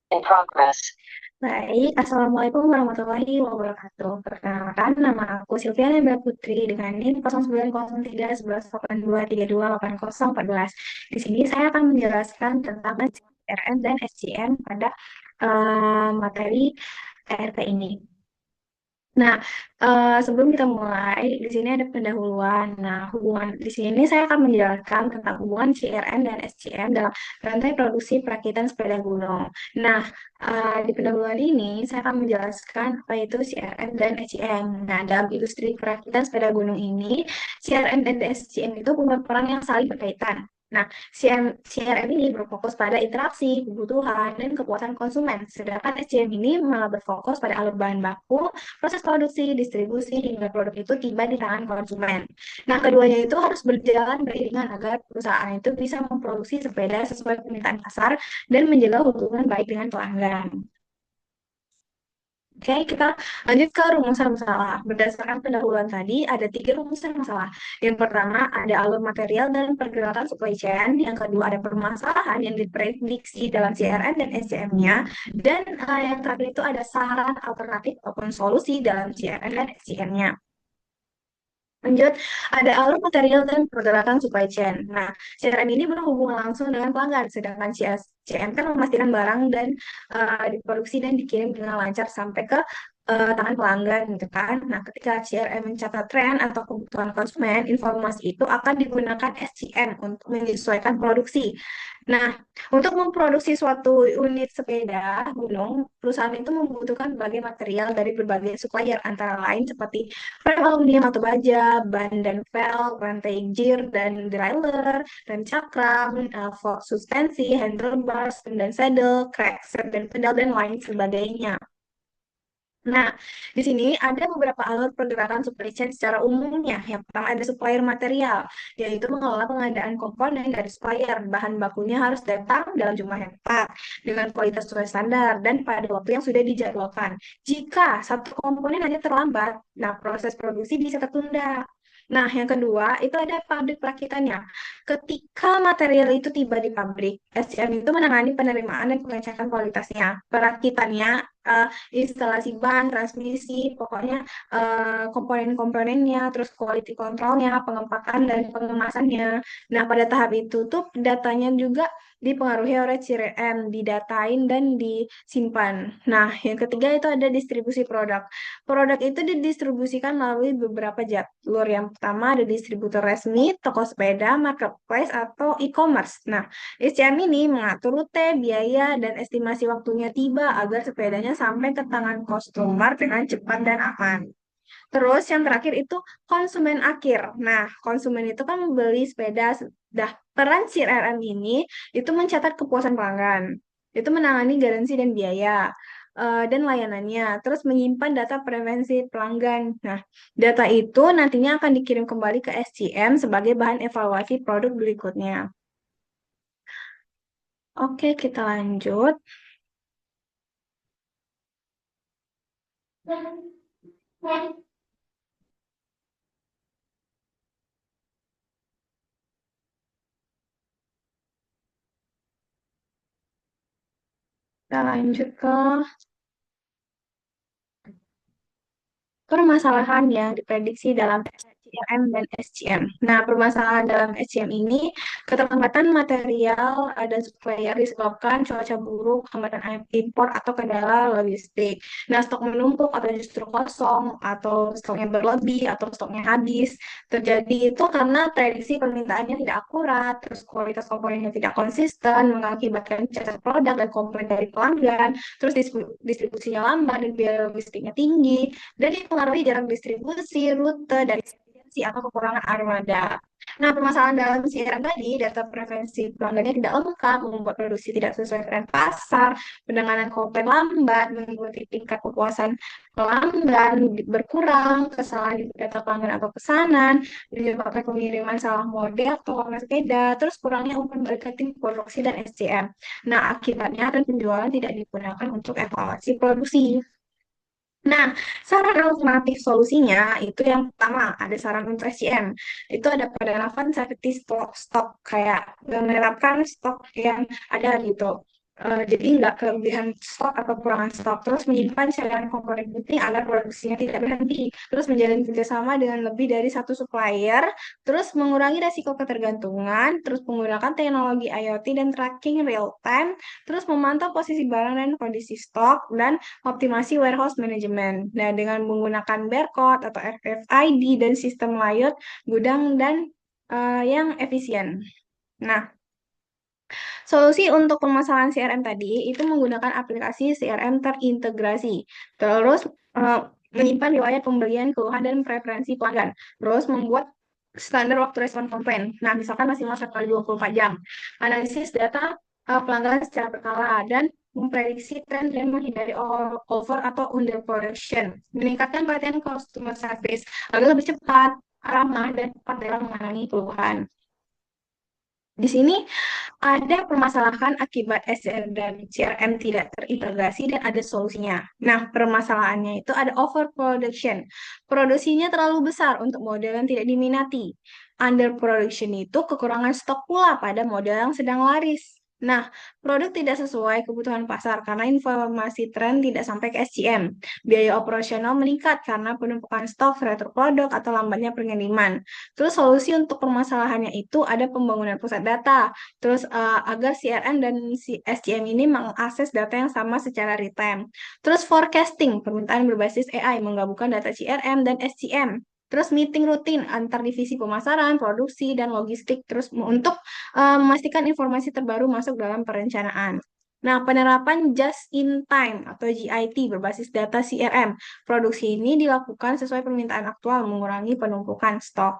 In progress. Baik, Assalamualaikum warahmatullahi wabarakatuh. Perkenalkan, nama aku Silviana Mbak Putri dengan NIM 09031182328014. Di sini saya akan menjelaskan tentang SCRM dan SCM pada materi ERP ini. Nah, sebelum kita mulai, di sini ada pendahuluan. Nah, hubungan di sini saya akan menjelaskan tentang hubungan CRM dan SCM dalam rantai produksi perakitan sepeda gunung. Nah, di pendahuluan ini saya akan menjelaskan apa itu CRM dan SCM. Nah, dalam industri perakitan sepeda gunung ini, CRM dan SCM itu punya peran yang saling berkaitan. Nah, CRM ini berfokus pada interaksi, kebutuhan, dan kepuasan konsumen. Sedangkan SCM ini malah berfokus pada alur bahan baku, proses produksi, distribusi, hingga produk itu tiba di tangan konsumen. Nah, keduanya itu harus berjalan beriringan agar perusahaan itu bisa memproduksi sepeda sesuai permintaan pasar dan menjaga hubungan baik dengan pelanggan. Oke, kita lanjut ke rumusan masalah. Berdasarkan pendahuluan tadi, ada tiga rumusan masalah. Yang pertama, ada alur material dan pergerakan supply chain. Yang kedua, ada permasalahan yang diprediksi dalam CRM dan SCM-nya. Dan yang terakhir itu ada saran alternatif ataupun solusi dalam CRM dan SCM-nya. Lanjut, ada alur material dan pergerakan supply chain. Nah, CRM ini berhubungan langsung dengan pelanggan, sedangkan CM kan memastikan barang dan diproduksi dan dikirim dengan lancar sampai ke tangan pelanggan gitu kan. Nah, ketika CRM mencatat tren atau kebutuhan konsumen, informasi itu akan digunakan SCM untuk menyesuaikan produksi. Nah, untuk memproduksi suatu unit sepeda gunung, perusahaan itu membutuhkan berbagai material dari berbagai supplier, antara lain seperti frame aluminium atau baja, ban dan velg, rantai gear dan derailleur, rem cakram, fork suspensi, handlebars, dan saddle, crank set dan pedal dan lain sebagainya. Nah, di sini ada beberapa alur pergerakan supply chain secara umumnya. Yang pertama ada supplier material, yaitu mengelola pengadaan komponen dari supplier. Bahan bakunya harus datang dalam jumlah yang tepat, dengan kualitas sesuai standar, dan pada waktu yang sudah dijadwalkan. Jika satu komponen hanya terlambat, nah proses produksi bisa tertunda. Nah, yang kedua, itu ada pabrik perakitannya. Ketika material itu tiba di pabrik, SCM itu menangani penerimaan dan pengecekan kualitasnya. Perakitannya instalasi ban, transmisi, pokoknya komponen-komponennya, terus quality controlnya, pengepakan dan pengemasannya. Nah, pada tahap itu tuh datanya juga dipengaruhi oleh CRM, didatain dan disimpan. Nah, yang ketiga itu ada distribusi produk. Produk itu didistribusikan melalui beberapa jalur. Yang pertama ada distributor resmi, toko sepeda, marketplace, atau e-commerce. Nah, SCM ini mengatur rute, biaya, dan estimasi waktunya tiba agar sepedanya sampai ke tangan customer dengan cepat dan aman. Terus yang terakhir itu konsumen akhir. Nah, konsumen itu kan membeli sepeda. Dah, peran CRM ini itu mencatat kepuasan pelanggan. Itu menangani garansi dan biaya dan layanannya. Terus menyimpan data prevensi pelanggan. Nah, data itu nantinya akan dikirim kembali ke SCM sebagai bahan evaluasi produk berikutnya. Oke, kita lanjut. Kita lanjut ke permasalahan yang diprediksi dalam SCM dan SCM. Nah, permasalahan dalam SCM ini, keterlambatan material dan supplier disebabkan cuaca buruk, hambatan impor, atau kendala logistik. Nah, stok menumpuk atau justru kosong, atau stoknya berlebih, atau stoknya habis. Terjadi itu karena prediksi permintaannya tidak akurat, terus kualitas komponennya tidak konsisten, mengakibatkan cacat produk dan komplain dari pelanggan, terus distribusinya lambat dan biaya logistiknya tinggi, dan dipengaruhi jarak distribusi, rute, dan efisiensi atau kekurangan armada. Nah, permasalahan dalam siaran tadi, data preferensi pelanggannya tidak lengkap, membuat produksi tidak sesuai tren pasar, penanganan komplain lambat, mengikuti tingkat kepuasan pelanggan berkurang, kesalahan di data pelanggan atau pesanan, menyebabkan pengiriman salah model atau warna sepeda, terus kurangnya umpan balik ke tim produksi dan SCM. Nah, akibatnya dan penjualan tidak digunakan untuk evaluasi produksi. Nah, saran alternatif solusinya itu yang pertama ada saran untuk SCM. Itu ada penerapan safety stock kayak menerapkan stok yang ada gitu. Jadi nggak kelebihan stok atau kekurangan stok. Terus menyimpan cadangan komponen penting agar produksinya tidak berhenti. Terus menjalin kerjasama dengan lebih dari satu supplier. Terus mengurangi resiko ketergantungan. Terus menggunakan teknologi IoT dan tracking real time. Terus memantau posisi barang dan kondisi stok dan optimasi warehouse management. Nah, dengan menggunakan barcode atau RFID dan sistem layout gudang dan yang efisien. Nah, solusi untuk permasalahan CRM tadi itu menggunakan aplikasi CRM terintegrasi. Terus eh, menyimpan riwayat pembelian, keluhan, dan preferensi pelanggan. Terus membuat standar waktu respon komplain. Nah, misalkan masih masa kali 24 jam. Analisis data pelanggan secara berkala dan memprediksi tren dan menghindari over atau under production. Meningkatkan pelatihan customer service agar lebih cepat, ramah, dan tepat dalam menangani keluhan. Di sini ada permasalahan akibat SDR dan CRM tidak terintegrasi dan ada solusinya. Nah, permasalahannya itu ada overproduction. Produksinya terlalu besar untuk model yang tidak diminati. Underproduction itu kekurangan stok pula pada model yang sedang laris. Nah, produk tidak sesuai kebutuhan pasar karena informasi tren tidak sampai ke SCM. Biaya operasional meningkat karena penumpukan stok, retro produk, atau lambatnya pengiriman. Terus solusi untuk permasalahannya itu ada pembangunan pusat data. Terus agar CRM dan SCM ini mengakses data yang sama secara real time. Terus forecasting, permintaan berbasis AI menggabungkan data CRM dan SCM. Terus meeting rutin antar divisi pemasaran, produksi, dan logistik. Terus untuk memastikan informasi terbaru masuk dalam perencanaan. Nah, penerapan just in time atau JIT berbasis data CRM. Produksi ini dilakukan sesuai permintaan aktual, mengurangi penumpukan stok.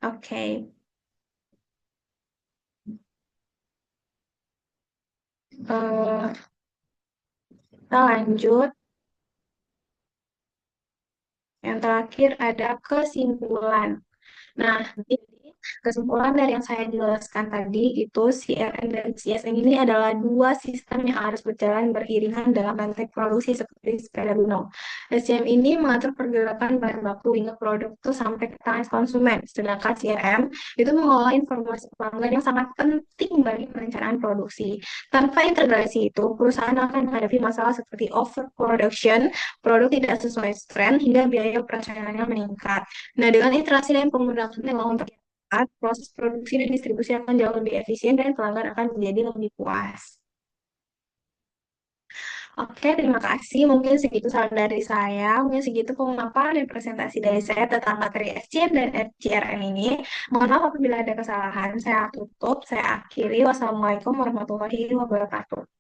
Oke, eh, kita lanjut. Yang terakhir ada kesimpulan. Nah, jadi kesimpulan dari yang saya jelaskan tadi itu CRM dan CSM ini adalah dua sistem yang harus berjalan beriringan dalam rantai produksi seperti sepeda gunung. SCM ini mengatur pergerakan bahan baku hingga produk itu sampai ke tangan konsumen, sedangkan CRM itu mengolah informasi pelanggan yang sangat penting bagi perencanaan produksi. Tanpa integrasi itu, perusahaan akan menghadapi masalah seperti overproduction, produk tidak sesuai tren, hingga biaya operasionalnya meningkat. Nah, dengan interaksi dan penggunaan teknologi yang tepat, proses produksi dan distribusi akan jauh lebih efisien dan pelanggan akan menjadi lebih puas. Oke, terima kasih. Mungkin segitu saran dari saya. Mungkin segitu pemaparan dan presentasi dari saya tentang materi SCM dan FCRM ini. Mohon maaf apabila ada kesalahan. Saya tutup, saya akhiri. Wassalamualaikum warahmatullahi wabarakatuh.